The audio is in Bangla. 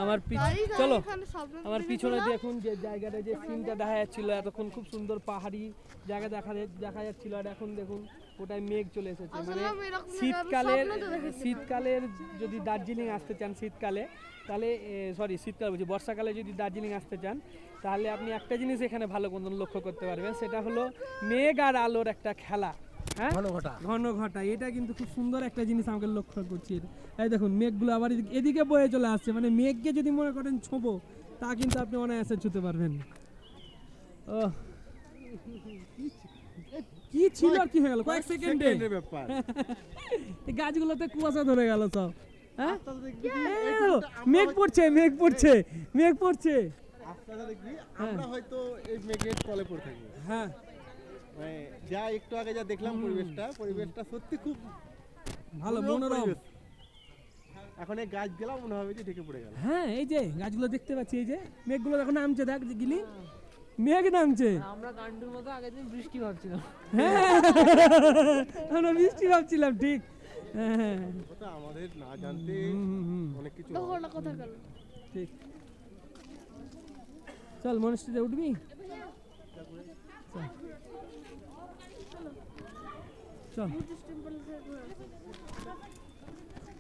আমার চলো আমার পিছনে দেখুন যে জায়গাটা যে সিনটা দেখা যাচ্ছিল এতক্ষণ খুব সুন্দর পাহাড়ি জায়গা দেখা যাচ্ছিল আর এখন দেখুন ওটায় মেঘ চলে এসেছে মানে শীতকালের যদি দার্জিলিং আসতে চান শীতকালে তাহলে শীতকাল বলছি বর্ষাকালে যদি দার্জিলিং আসতে চান তাহলে আপনি একটা জিনিস এখানে ভালো মতন লক্ষ্য করতে পারবেন সেটা হলো মেঘ আর আলোর একটা খেলা। হ্যাঁ ঘন ঘটা এটা কিন্তু খুব সুন্দর একটা জিনিস আমাকে লক্ষ্য করছি। এই দেখুন মেঘগুলো আবার এদিকে বয়ে চলে আসছে মানে মেঘকে যদি মনে করেন ছোঁবো তা কিন্তু আপনি অনায়াসে ছুঁতে পারবেন। ও কি ছিল আর কি হয়ে গেল কয়েক সেকেন্ডে ব্যাপার এই গাছগুলোতে কুয়াশা ধরে গেল সব। হ্যাঁ মেঘ পড়ছে মেঘ পড়ছে মেঘ পড়ছে আপনারা দেখবি আমরা হয়তো এই মেঘের তলে পড়ে থাকবো। হ্যাঁ মানে যা একটু আগে যা দেখলাম পরিবেশটা সত্যি খুব ভালো মনোরম। এখন এই গাছ গেলাম মনে হবে যে ঢেকে পড়ে গেল। হ্যাঁ এই যে গাছগুলো দেখতে পাচ্ছি এই যে মেঘগুলো এখন নামছে দেখ গিলি মেঘ নামছে। আমরা কান্ডুর মতো আগের দিন বৃষ্টি ভাবছিলাম। হ্যাঁ আমরা বৃষ্টি ভাবছিলাম ঠিক। হ্যাঁ ওটা আমাদের না জানতে অনেক কিছু কথা গেল ঠিক। চল মনস্টিতে উঠবি চল চল